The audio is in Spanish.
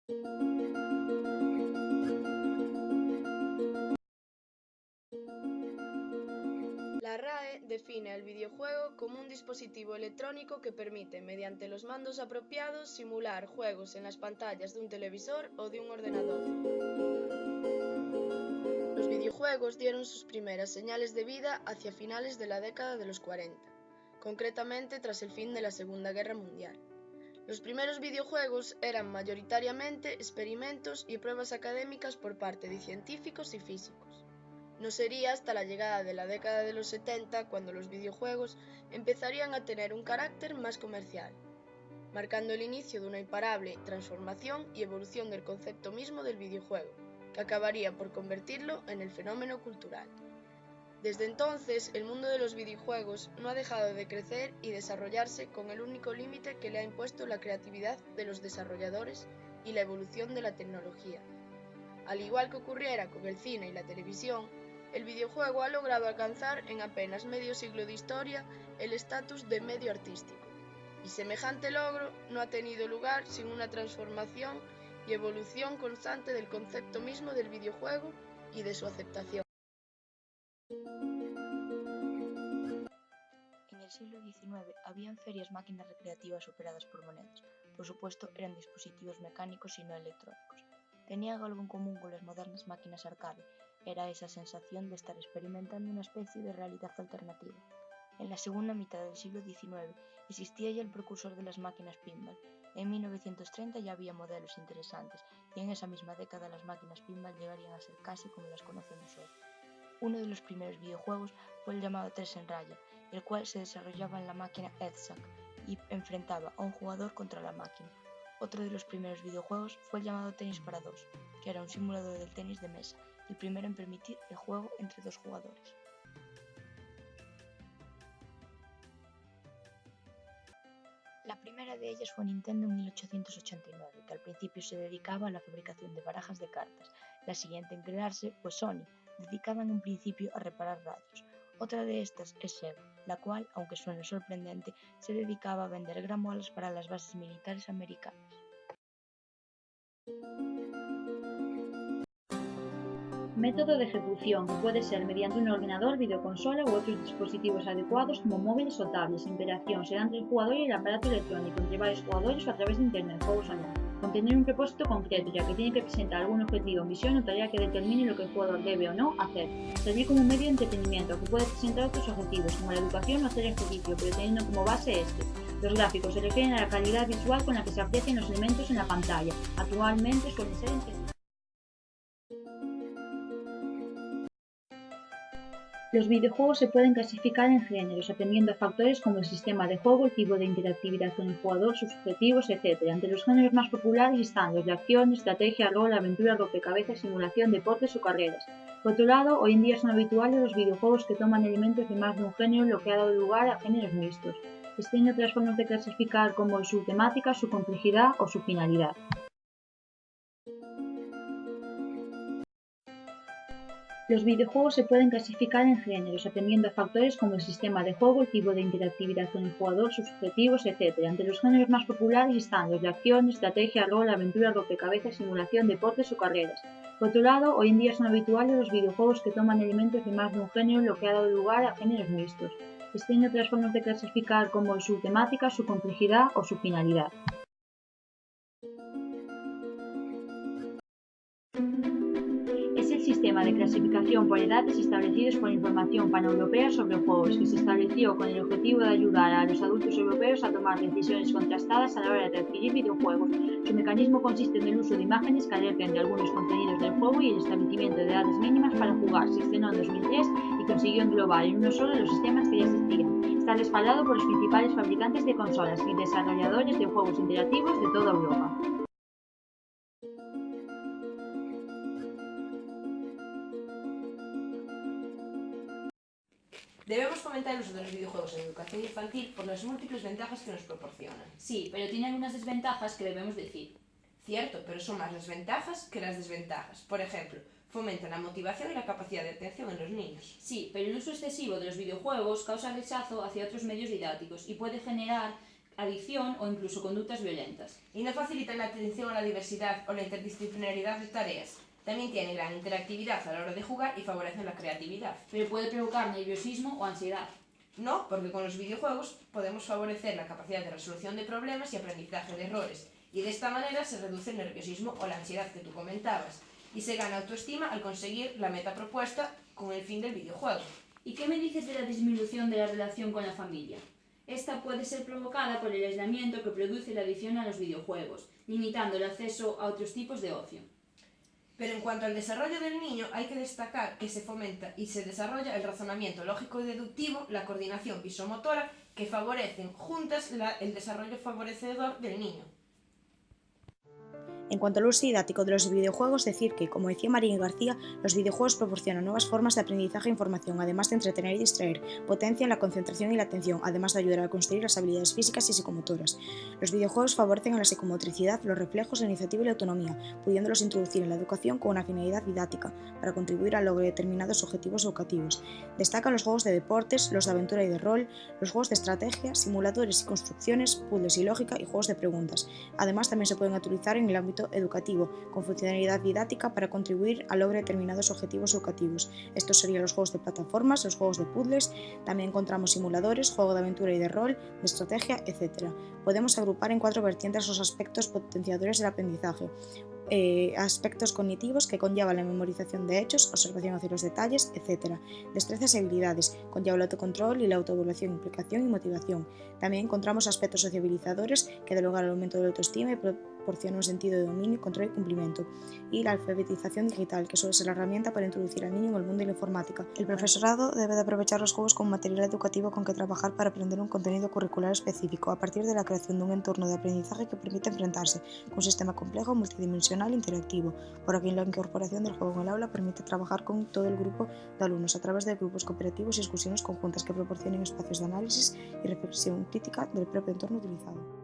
La RAE define al videojuego como un dispositivo electrónico que permite, mediante los mandos apropiados, simular juegos en las pantallas de un televisor o de un ordenador. Los videojuegos dieron sus primeras señales de vida hacia finales de la década de los 40, concretamente tras el fin de la Segunda Guerra Mundial. Los primeros videojuegos eran mayoritariamente experimentos y pruebas académicas por parte de científicos y físicos. No sería hasta la llegada de la década de los 70 cuando los videojuegos empezarían a tener un carácter más comercial, marcando el inicio de una imparable transformación y evolución del concepto mismo del videojuego, que acabaría por convertirlo en el fenómeno cultural. Desde entonces, el mundo de los videojuegos no ha dejado de crecer y desarrollarse con el único límite que le ha impuesto la creatividad de los desarrolladores y la evolución de la tecnología. Al igual que ocurriera con el cine y la televisión, el videojuego ha logrado alcanzar en apenas medio siglo de historia el estatus de medio artístico, y semejante logro no ha tenido lugar sin una transformación y evolución constante del concepto mismo del videojuego y de su aceptación. En el siglo XIX habían ferias máquinas recreativas operadas por monedas. Por supuesto, eran dispositivos mecánicos y no electrónicos. Tenían algo en común con las modernas máquinas arcade, era esa sensación de estar experimentando una especie de realidad alternativa. En la segunda mitad del siglo XIX existía ya el precursor de las máquinas pinball. En 1930 ya había modelos interesantes y en esa misma década las máquinas pinball llegarían a ser casi como las conocemos hoy. Uno de los primeros videojuegos fue el llamado 3 en raya, el cual se desarrollaba en la máquina EDSAC y enfrentaba a un jugador contra la máquina. Otro de los primeros videojuegos fue el llamado Tenis para dos, que era un simulador del tenis de mesa, el primero en permitir el juego entre dos jugadores. La primera de ellas fue Nintendo en 1889, que al principio se dedicaba a la fabricación de barajas de cartas. La siguiente en crearse fue Sony, dedicada en un principio a reparar radios. Otra de estas es Sega, la cual, aunque suene sorprendente, se dedicaba a vender gramolas para las bases militares americanas. Método de ejecución, que puede ser mediante un ordenador, videoconsola u otros dispositivos adecuados como móviles o tablets. Interacción será entre el jugador y el aparato electrónico, entre varios jugadores o a través de internet, juegos online. Contener un propósito concreto, ya que tiene que presentar algún objetivo, misión o tarea que determine lo que el jugador debe o no hacer. Servir como un medio de entretenimiento, que puede presentar otros objetivos, como la educación o hacer ejercicio, pero teniendo como base este. Los gráficos se refieren a la calidad visual con la que se aprecian los elementos en la pantalla. Actualmente suelen ser entre Los videojuegos se pueden clasificar en géneros, atendiendo a factores como el sistema de juego, el tipo de interactividad con el jugador, sus objetivos, etc. Entre los géneros más populares están los de acción, estrategia, rol, aventura, rompecabezas, simulación, deportes o carreras. Por otro lado, hoy en día son habituales los videojuegos que toman elementos de más de un género, lo que ha dado lugar a géneros mixtos. Existen otras formas de clasificar como su temática, su complejidad o su finalidad. Los videojuegos se pueden clasificar en géneros, atendiendo a factores como el sistema de juego, el tipo de interactividad con el jugador, sus objetivos, etc. Entre los géneros más populares están los de acción, estrategia, rol, aventura, rompecabezas, simulación, deportes o carreras. Por otro lado, hoy en día son habituales los videojuegos que toman elementos de más de un género, lo que ha dado lugar a géneros mixtos. Existen otras formas de clasificar como su temática, su complejidad o su finalidad. Es el sistema de clasificación por edades establecidos por la Información Paneuropea sobre Juegos, que se estableció con el objetivo de ayudar a los adultos europeos a tomar decisiones contrastadas a la hora de adquirir videojuegos. Su mecanismo consiste en el uso de imágenes que alerten de algunos contenidos del juego y el establecimiento de edades mínimas para jugar. Se estrenó en 2003 y consiguió englobar en uno solo los sistemas que ya existían. Está respaldado por los principales fabricantes de consolas y desarrolladores de juegos interactivos de toda Europa. Debemos fomentar el uso de los videojuegos en educación infantil por las múltiples ventajas que nos proporcionan. Sí, pero tiene algunas desventajas que debemos decir. Cierto, pero son más las ventajas que las desventajas. Por ejemplo, fomentan la motivación y la capacidad de atención en los niños. Sí, pero el uso excesivo de los videojuegos causa rechazo hacia otros medios didácticos y puede generar adicción o incluso conductas violentas. Y no facilitan la atención a la diversidad o la interdisciplinaridad de tareas. También tienen gran interactividad a la hora de jugar y favorecen la creatividad. Pero puede provocar nerviosismo o ansiedad. No, porque con los videojuegos podemos favorecer la capacidad de resolución de problemas y aprendizaje de errores. Y de esta manera se reduce el nerviosismo o la ansiedad que tú comentabas. Y se gana autoestima al conseguir la meta propuesta con el fin del videojuego. ¿Y qué me dices de la disminución de la relación con la familia? Esta puede ser provocada por el aislamiento que produce la adicción a los videojuegos, limitando el acceso a otros tipos de ocio. Pero en cuanto al desarrollo del niño, hay que destacar que se fomenta y se desarrolla el razonamiento lógico y deductivo, la coordinación visomotora, que favorecen juntas el desarrollo favorecedor del niño. En cuanto al uso didáctico de los videojuegos, decir que, como decía Marín García, los videojuegos proporcionan nuevas formas de aprendizaje e información, además de entretener y distraer, potencian la concentración y la atención, además de ayudar a construir las habilidades físicas y psicomotoras. Los videojuegos favorecen a la psicomotricidad, los reflejos, la iniciativa y la autonomía, pudiéndolos introducir en la educación con una finalidad didáctica, para contribuir al logro de determinados objetivos educativos. Destacan los juegos de deportes, los de aventura y de rol, los juegos de estrategia, simuladores y construcciones, puzzles y lógica y juegos de preguntas. Además, también se pueden utilizar en el ámbito educativo, con funcionalidad didáctica para contribuir al logro de determinados objetivos educativos. Estos serían los juegos de plataformas, los juegos de puzzles, también encontramos simuladores, juego de aventura y de rol, de estrategia, etc. Podemos agrupar en 4 vertientes los aspectos potenciadores del aprendizaje. Aspectos cognitivos que conllevan la memorización de hechos, observación hacia los detalles, etc. Destrezas y habilidades, conlleva el autocontrol y la autoevaluación, implicación y motivación. También encontramos aspectos sociabilizadores que dan lugar al aumento de la autoestima y proporcionan un sentido de dominio, control y cumplimiento. Y la alfabetización digital, que suele ser la herramienta para introducir al niño en el mundo de la informática. El profesorado debe de aprovechar los juegos como material educativo con que trabajar para aprender un contenido curricular específico, a partir de la creación de un entorno de aprendizaje que permite enfrentarse con un sistema complejo, multidimensional e interactivo, por aquí la incorporación del juego en el aula permite trabajar con todo el grupo de alumnos a través de grupos cooperativos y discusiones conjuntas que proporcionen espacios de análisis y reflexión crítica del propio entorno utilizado.